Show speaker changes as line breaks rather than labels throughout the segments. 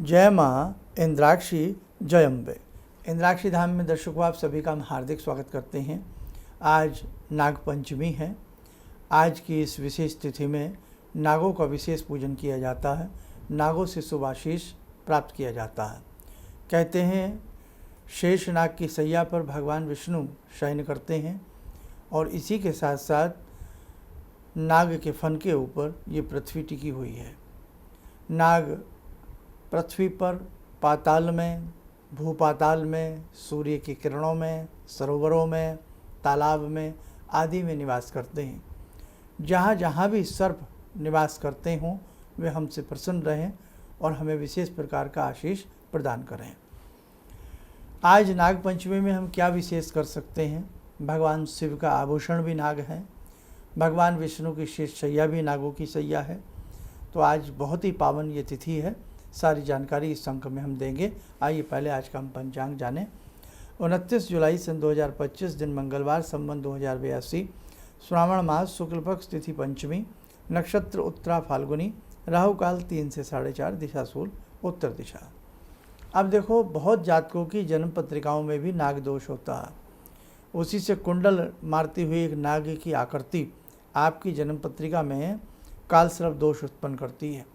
जय माँ इंद्राक्षी जय अम्बे। इंद्राक्षी धाम में दर्शकों आप सभी का हम हार्दिक स्वागत करते हैं। आज नाग पंचमी है। आज की इस विशेष तिथि में नागों का विशेष पूजन किया जाता है। नागों से शुभ आशीष प्राप्त किया जाता है। कहते हैं शेष नाग की सैया पर भगवान विष्णु शयन करते हैं और इसी के साथ साथ नाग के फन के ऊपर ये पृथ्वी टिकी हुई है। नाग पृथ्वी पर, पाताल में, भूपाताल में, सूर्य की किरणों में, सरोवरों में, तालाब में आदि में निवास करते हैं। जहाँ जहाँ भी सर्प निवास करते हों वे हमसे प्रसन्न रहें और हमें विशेष प्रकार का आशीष प्रदान करें। आज नाग पंचमी में हम क्या विशेष कर सकते हैं? भगवान शिव का आभूषण भी नाग है, भगवान विष्णु की शेष शैया भी नागों की शैया है। तो आज बहुत ही पावन ये तिथि है। सारी जानकारी इस अंक में हम देंगे। आइए पहले आज का हम पंचांग जानें। 29 जुलाई सन 2025 दिन मंगलवार, संवत 2082, श्रावण मास शुक्ल पक्ष तिथि पंचमी, नक्षत्र उत्तरा फाल्गुनी, राहु काल 3 से 4:30, दिशा सूल उत्तर दिशा। अब देखो, बहुत जातकों की जन्म पत्रिकाओं में भी नाग दोष होता है। उसी से कुंडल मारती हुई एक नाग की आकृति आपकी जन्म पत्रिका में कालसर्प दोष उत्पन्न करती है।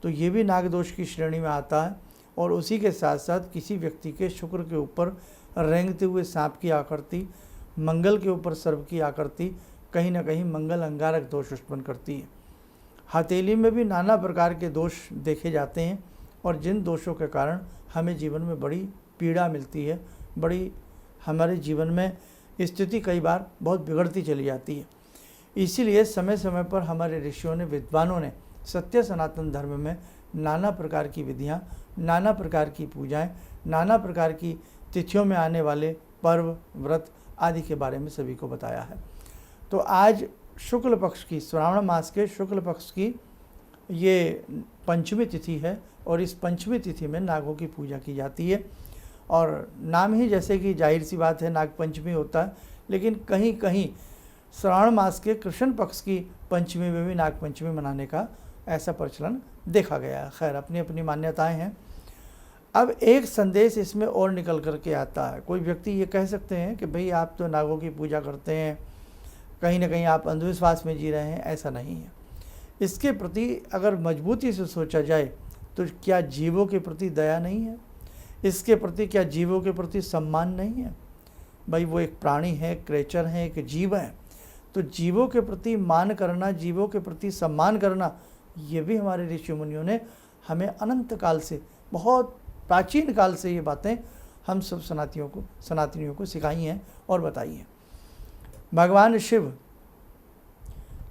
तो ये भी नाग दोष की श्रेणी में आता है। और उसी के साथ साथ किसी व्यक्ति के शुक्र के ऊपर रेंगते हुए सांप की आकृति, मंगल के ऊपर सर्प की आकृति कहीं ना कहीं मंगल अंगारक दोष उत्पन्न करती है। हथेली में भी नाना प्रकार के दोष देखे जाते हैं और जिन दोषों के कारण हमें जीवन में बड़ी पीड़ा मिलती है, बड़ी हमारे जीवन में स्थिति कई बार बहुत बिगड़ती चली जाती है। इसीलिए समय समय पर हमारे ऋषियों ने, विद्वानों ने सत्य सनातन धर्म में नाना प्रकार की विधियाँ, नाना प्रकार की पूजाएं, नाना प्रकार की तिथियों में आने वाले पर्व, व्रत आदि के बारे में सभी को बताया है। तो आज शुक्ल पक्ष की, श्रावण मास के शुक्ल पक्ष की ये पंचमी तिथि है और इस पंचमी तिथि में नागों की पूजा की जाती है। और नाम ही जैसे कि जाहिर सी बात है नाग पंचमी होता है, लेकिन कहीं कहीं श्रावण मास के कृष्ण पक्ष की पंचमी में भी नाग पंचमी मनाने का ऐसा प्रचलन देखा गया है। खैर, अपनी अपनी मान्यताएं हैं। अब एक संदेश इसमें और निकल कर के आता है। कोई व्यक्ति ये कह सकते हैं कि भाई आप तो नागों की पूजा करते हैं, कहीं ना कहीं आप अंधविश्वास में जी रहे हैं। ऐसा नहीं है। इसके प्रति अगर मजबूती से सोचा जाए तो क्या जीवों के प्रति दया नहीं है? इसके प्रति क्या जीवों के प्रति सम्मान नहीं है? भाई वो एक प्राणी है, क्रेचर है, एक जीव है। तो जीवों के प्रति मान करना, जीवों के प्रति सम्मान करना, ये भी हमारे ऋषि मुनियों ने हमें अनंत काल से, बहुत प्राचीन काल से ये बातें हम सब सनातनियों को सिखाई हैं और बताई हैं। भगवान शिव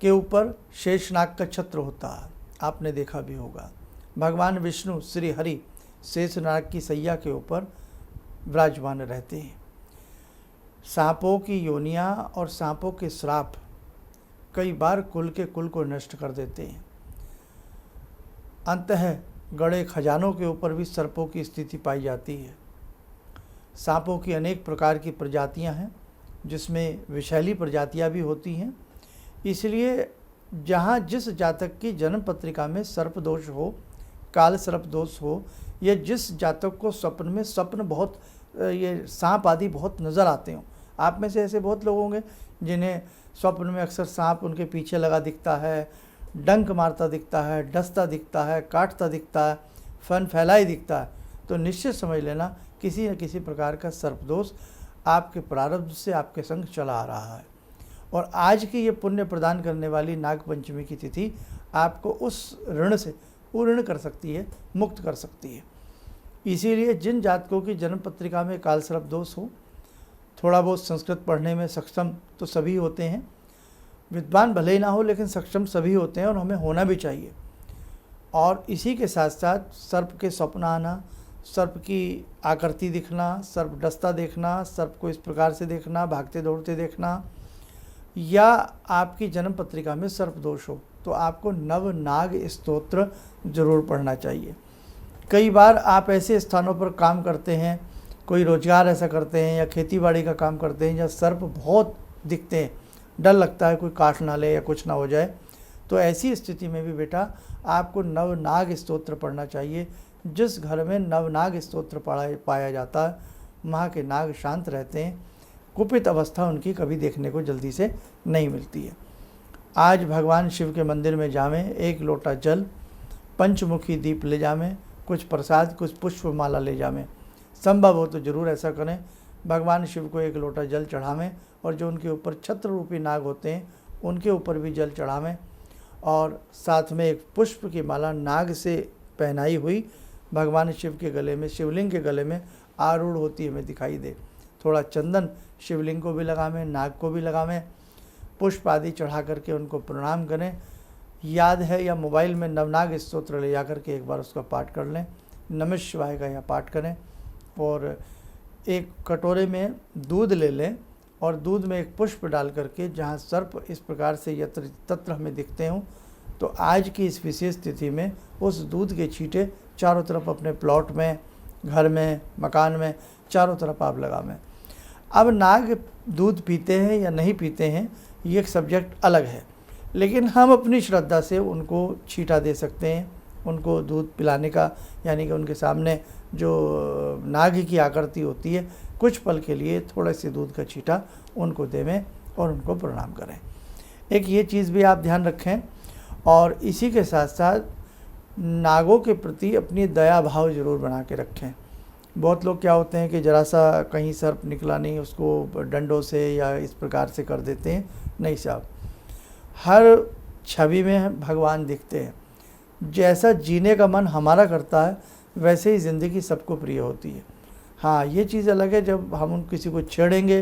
के ऊपर शेषनाग का छत्र होता है, आपने देखा भी होगा। भगवान विष्णु श्री हरि शेषनाग की सैया के ऊपर विराजमान रहते हैं। सांपों की योनियाँ और सांपों के श्राप कई बार कुल के कुल को नष्ट कर देते हैं। अंततः गड़े खजानों के ऊपर भी सर्पों की स्थिति पाई जाती है। सांपों की अनेक प्रकार की प्रजातियां हैं, जिसमें विषैली प्रजातियां भी होती हैं। इसलिए जहाँ जिस जातक की जन्म पत्रिका में सर्प दोष हो, काल सर्प दोष हो, या जिस जातक को स्वप्न में बहुत ये सांप आदि बहुत नज़र आते हों। आप में से ऐसे बहुत लोग होंगे जिन्हें स्वप्न में अक्सर सांप उनके पीछे लगा दिखता है, डंक मारता दिखता है, डसता दिखता है, काटता दिखता है, फन फैलाई दिखता है। तो निश्चित समझ लेना किसी न किसी प्रकार का सर्पदोष आपके प्रारब्ध से आपके संग चला आ रहा है। और आज की ये पुण्य प्रदान करने वाली नाग पंचमी की तिथि आपको उस ऋण से पूर्ण कर सकती है, मुक्त कर सकती है। इसीलिए जिन जातकों की जन्म पत्रिका में कालसर्प दोष हो, थोड़ा बहुत संस्कृत पढ़ने में सक्षम तो सभी होते हैं, विद्वान भले ही ना हो लेकिन सक्षम सभी होते हैं और हमें होना भी चाहिए। और इसी के साथ साथ सर्प के स्वप्न आना, सर्प की आकृति दिखना, सर्प डसता देखना, सर्प को इस प्रकार से देखना, भागते दौड़ते देखना, या आपकी जन्म पत्रिका में सर्प दोष हो तो आपको नव नाग स्तोत्र जरूर पढ़ना चाहिए। कई बार आप ऐसे स्थानों पर काम करते हैं, कोई रोजगार ऐसा करते हैं या खेतीबाड़ी का काम करते हैं जहाँ सर्प बहुत दिखते हैं, डर लगता है कोई काट ना ले या कुछ ना हो जाए। तो ऐसी स्थिति में भी बेटा आपको नवनाग स्तोत्र पढ़ना चाहिए। जिस घर में नवनाग स्तोत्र पाया जाता है वहाँ के नाग शांत रहते हैं, कुपित अवस्था उनकी कभी देखने को जल्दी से नहीं मिलती है। आज भगवान शिव के मंदिर में जावें, 1 लोटा जल, पंचमुखी दीप ले जावें, कुछ प्रसाद, कुछ पुष्पमाला ले जावें। संभव हो तो ज़रूर ऐसा करें। भगवान शिव को 1 लोटा जल चढ़ावें और जो उनके ऊपर छत्र रूपी नाग होते हैं उनके ऊपर भी जल चढ़ावें, और साथ में एक पुष्प की माला नाग से पहनाई हुई भगवान शिव के गले में, शिवलिंग के गले में आरूढ़ होती हमें दिखाई दे। थोड़ा चंदन शिवलिंग को भी लगावें, नाग को भी लगावें, पुष्प आदि चढ़ा करके उनको प्रणाम करें। याद है या मोबाइल में नवनाग स्तोत्र ले जा करके एक बार उसका पाठ कर लें, नमः शिवाय का या पाठ करें। और एक कटोरे में दूध ले लें और दूध में एक पुष्प डाल करके, जहाँ सर्प इस प्रकार से यत्र तत्र हमें दिखते हों, तो आज की इस विशेष तिथि में उस दूध के छींटे चारों तरफ अपने प्लॉट में, घर में, मकान में चारों तरफ आप लगावें। अब नाग दूध पीते हैं या नहीं पीते हैं ये एक सब्जेक्ट अलग है, लेकिन हम अपनी श्रद्धा से उनको छींटा दे सकते हैं। उनको दूध पिलाने का, यानी कि उनके सामने जो नाग की आकृति होती है, कुछ पल के लिए थोड़े से दूध का छींटा उनको देवें और उनको प्रणाम करें। एक ये चीज़ भी आप ध्यान रखें। और इसी के साथ साथ नागों के प्रति अपनी दया भाव ज़रूर बना के रखें। बहुत लोग क्या होते हैं कि ज़रा सा कहीं सर्प निकला नहीं, उसको डंडों से या इस प्रकार से कर देते हैं। नहीं साहब, हर छवि में भगवान दिखते हैं। जैसा जीने का मन हमारा करता है वैसे ही ज़िंदगी सबको प्रिय होती है। हाँ, ये चीज़ अलग है जब हम किसी को छेड़ेंगे,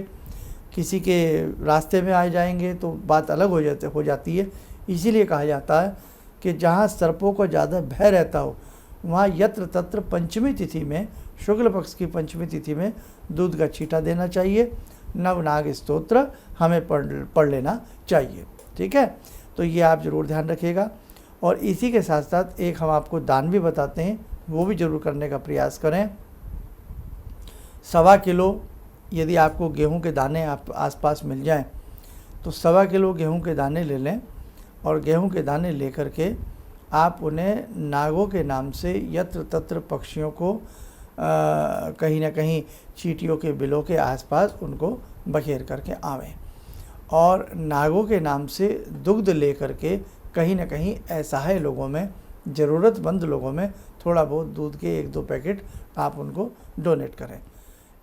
किसी के रास्ते में आ जाएंगे तो बात अलग हो जाती है। इसीलिए कहा जाता है कि जहाँ सर्पों को ज़्यादा भय रहता हो वहाँ यत्र तत्र पंचमी तिथि में, शुक्ल पक्ष की पंचमी तिथि में दूध का छींटा देना चाहिए, नवनाग स्तोत्र हमें पढ़ लेना चाहिए। ठीक है, तो ये आप ज़रूर ध्यान रखिएगा। और इसी के साथ साथ एक हम आपको दान भी बताते हैं, वो भी ज़रूर करने का प्रयास करें। 1.25 किलो यदि आपको गेहूं के दाने आप आसपास मिल जाएं तो 1.25 किलो गेहूं के दाने ले लें, और गेहूं के दाने लेकर के आप उन्हें नागों के नाम से यत्र तत्र पक्षियों को कहीं ना कहीं चींटियों के बिलों के आसपास उनको बखेर करके आवें, और नागों के नाम से दुग्ध ले करके कहीं ना कहीं असहाय लोगों में, ज़रूरतमंद लोगों में थोड़ा बहुत दूध के 1-2 पैकेट आप उनको डोनेट करें।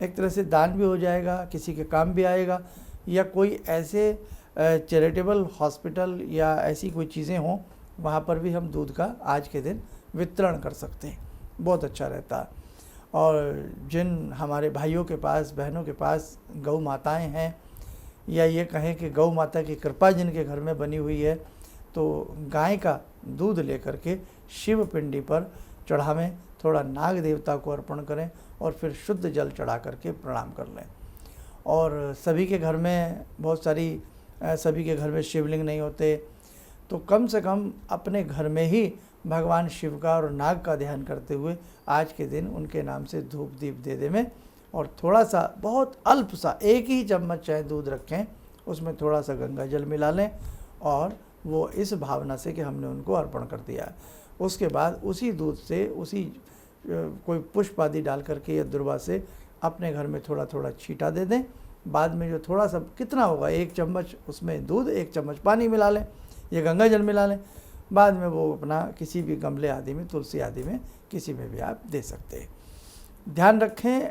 एक तरह से दान भी हो जाएगा, किसी के काम भी आएगा, या कोई ऐसे चैरिटेबल हॉस्पिटल या ऐसी कोई चीज़ें हों वहाँ पर भी हम दूध का आज के दिन वितरण कर सकते हैं, बहुत अच्छा रहता है। और जिन हमारे भाइयों के पास, बहनों के पास गौ माताएँ हैं, या ये कहें कि गौ माता की कृपा जिनके घर में बनी हुई है, तो गाय का दूध लेकर के शिव पिंडी पर चढ़ावें, थोड़ा नाग देवता को अर्पण करें और फिर शुद्ध जल चढ़ा करके प्रणाम कर लें। और सभी के घर में सभी के घर में शिवलिंग नहीं होते, तो कम से कम अपने घर में ही भगवान शिव का और नाग का ध्यान करते हुए आज के दिन उनके नाम से धूप दीप दे देवें, और थोड़ा सा, बहुत अल्प सा, 1 ही चम्मच चाहे दूध रखें, उसमें थोड़ा सा गंगा जल मिला लें, और वो इस भावना से कि हमने उनको अर्पण कर दिया है। उसके बाद उसी दूध से, उसी कोई पुष्प आदि डाल करके या दुर्वा से अपने घर में थोड़ा थोड़ा छींटा दे दें। बाद में जो थोड़ा सा, कितना होगा, 1 चम्मच उसमें दूध, 1 चम्मच पानी मिला लें या गंगा जल मिला लें। बाद में वो अपना किसी भी गमले आदि में, तुलसी आदि में, किसी में भी आप दे सकते हैं। ध्यान रखें,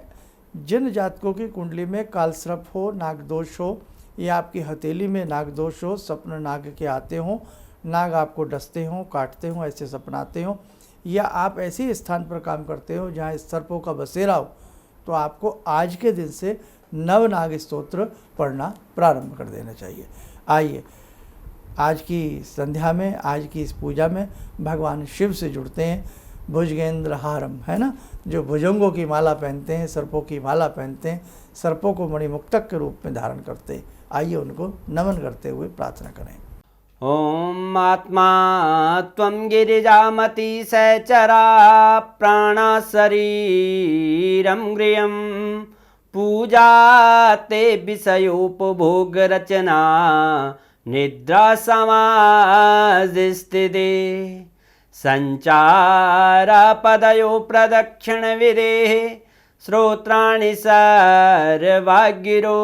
जिन जातकों की कुंडली में कालसर्प हो, नागदोष हो, या आपकी हथेली में नागदोष हो, सपन नाग के आते हों, नाग आपको डसते हों, काटते हों, ऐसे सपन आते हों, या आप ऐसे स्थान पर काम करते हो जहाँ सर्पों का बसेरा हो, तो आपको आज के दिन से नवनाग स्तोत्र पढ़ना प्रारंभ कर देना चाहिए। आइए आज की संध्या में, आज की इस पूजा में भगवान शिव से जुड़ते हैं। भुजगेंद्र हारम, है ना, जो भुजंगों की माला पहनते हैं, सर्पों की माला पहनते हैं, सर्पों को मणिमुक्तक के रूप में धारण करते हैं। आइए उनको नमन करते हुए प्रार्थना करें।
ओम आत्मा त्वं गिरिजामति सहचरा प्राणा शरीरं गृहं पूजा ते विषयोपभोग रचना निद्रा समाज स्थिते सञ्चारपदयो प्रदक्षिणविधेः श्रोत्राणि सर्वागिरो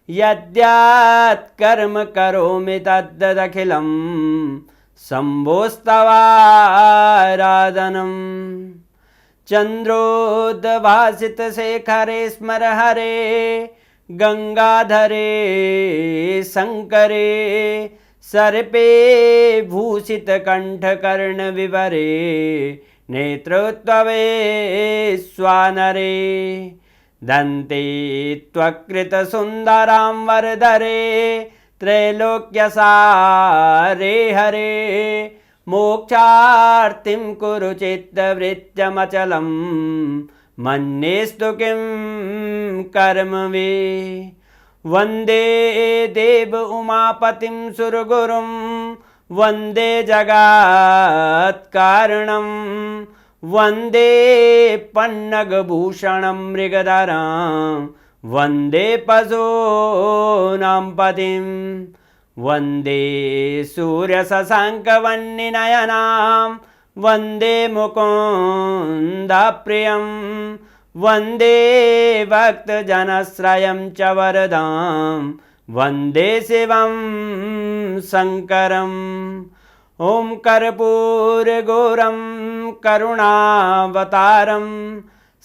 यद्यात्कर्म करोमि तद्दखिलं शम्भोस्तवाराधनम् चन्द्रोद्भासितशेखरे स्मर हरे गंगाधरे शंकरे सर्पे भूषितकण्ठकर्णविवरे नेत्रोत्तवे स्वानरे दन्ते त्वकृतसुन्दरां वरदरे त्रैलोक्यसारे हरे मोक्षार्तिं कुरु चित्तवृत्त्यमचलं मन्येस्तु किं कर्म वे वन्दे देव उमापतिं सुरगुरुं वन्दे जगत्कारणं वन्दे पन्नगभूषणं मृगधरं वन्दे पशूनां पतिं वन्दे सूर्यशशाङ्कवह्निनयनां वन्दे मुकुन्दप्रियं वन्दे भक्तजनश्रयं च वरदां वन्दे शिवं शङ्करम् ॐ कर्पूरगौरं करुणावतारं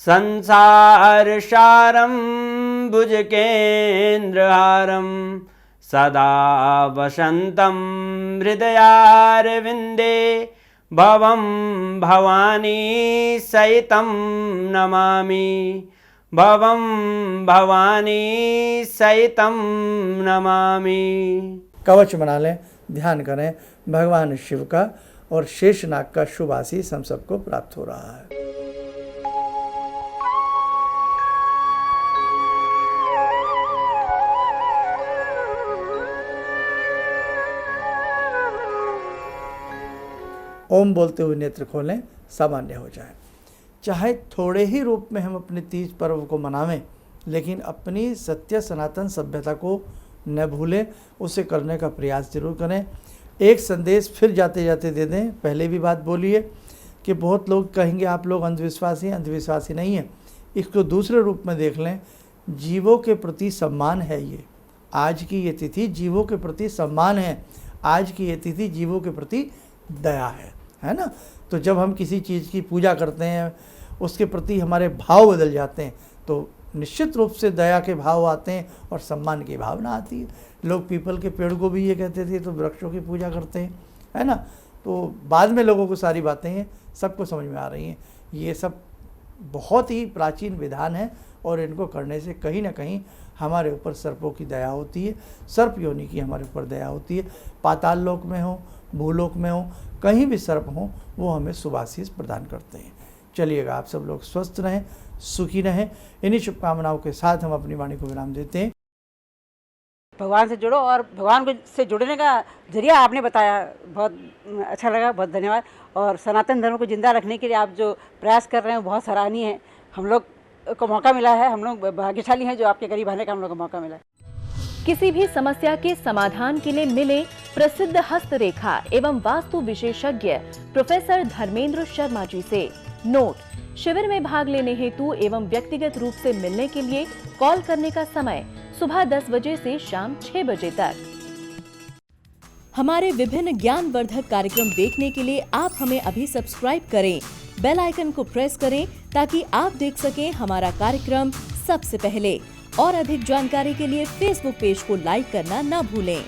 संसारसारं भुजगेन्द्रहारं सदा वसन्तं हृदयारविन्दे भवं भवानी सहितं नमामि भवं भवानी सहितं नमामि।
कवच बना लें, ध्यान करें भगवान शिव का और शेषनाग का शुभ आशीष हम सबको प्राप्त हो रहा है। ओम बोलते हुए नेत्र खोलें, सामान्य हो जाए। चाहे थोड़े ही रूप में हम अपने तीज पर्व को मनावें, लेकिन अपनी सत्य सनातन सभ्यता को न भूलें, उसे करने का प्रयास जरूर करें। एक संदेश फिर जाते जाते दे दें, पहले भी बात बोली है कि बहुत लोग कहेंगे आप लोग अंधविश्वासी हैं, अंधविश्वासी नहीं है। इसको दूसरे रूप में देख लें, जीवों के प्रति सम्मान है ये। आज की ये तिथि जीवों के प्रति सम्मान है, आज की ये तिथि जीवों के प्रति दया है ना। तो जब हम किसी चीज़ की पूजा करते हैं, उसके प्रति हमारे भाव बदल जाते हैं, तो निश्चित रूप से दया के भाव आते हैं और सम्मान की भावना आती है। लोग पीपल के पेड़ को भी ये कहते थे तो वृक्षों की पूजा करते हैं, है ना। तो बाद में लोगों को सारी बातें हैं सबको समझ में आ रही हैं। ये सब बहुत ही प्राचीन विधान है और इनको करने से कहीं ना कहीं हमारे ऊपर सर्पों की दया होती है, सर्प योनि की हमारे ऊपर दया होती है। पाताल लोक में हो, भूलोक में हो, कहीं भी सर्प हो, वो हमें शुभाशीष प्रदान करते हैं। चलिएगा, आप सब लोग स्वस्थ रहें, सुखी रहें। इन्हीं शुभकामनाओं के साथ हम अपनी वाणी को विराम देते हैं।
भगवान से जुड़ो और भगवान से जुड़ने का जरिया आपने बताया, बहुत अच्छा लगा, बहुत धन्यवाद। और सनातन धर्म को जिंदा रखने के लिए आप जो प्रयास कर रहे हैं बहुत सराहनीय है। हम लोग को मौका मिला है, हम लोग भाग्यशाली हैं जो आपके करीब आने का हम लोग को मौका मिला है।
किसी भी समस्या के समाधान के लिए मिले प्रसिद्ध हस्तरेखा एवं वास्तु विशेषज्ञ प्रोफेसर धर्मेंद्र शर्मा जी से। नोट: शिविर में भाग लेने हेतु एवं व्यक्तिगत रूप से मिलने के लिए कॉल करने का समय सुबह 10 बजे से शाम 6 बजे तक। हमारे विभिन्न ज्ञानवर्धक कार्यक्रम देखने के लिए आप हमें अभी सब्सक्राइब करें, बेल आइकन को प्रेस करें ताकि आप देख सकें हमारा कार्यक्रम सबसे पहले। और अधिक जानकारी के लिए फेसबुक पेज को लाइक करना न भूलें।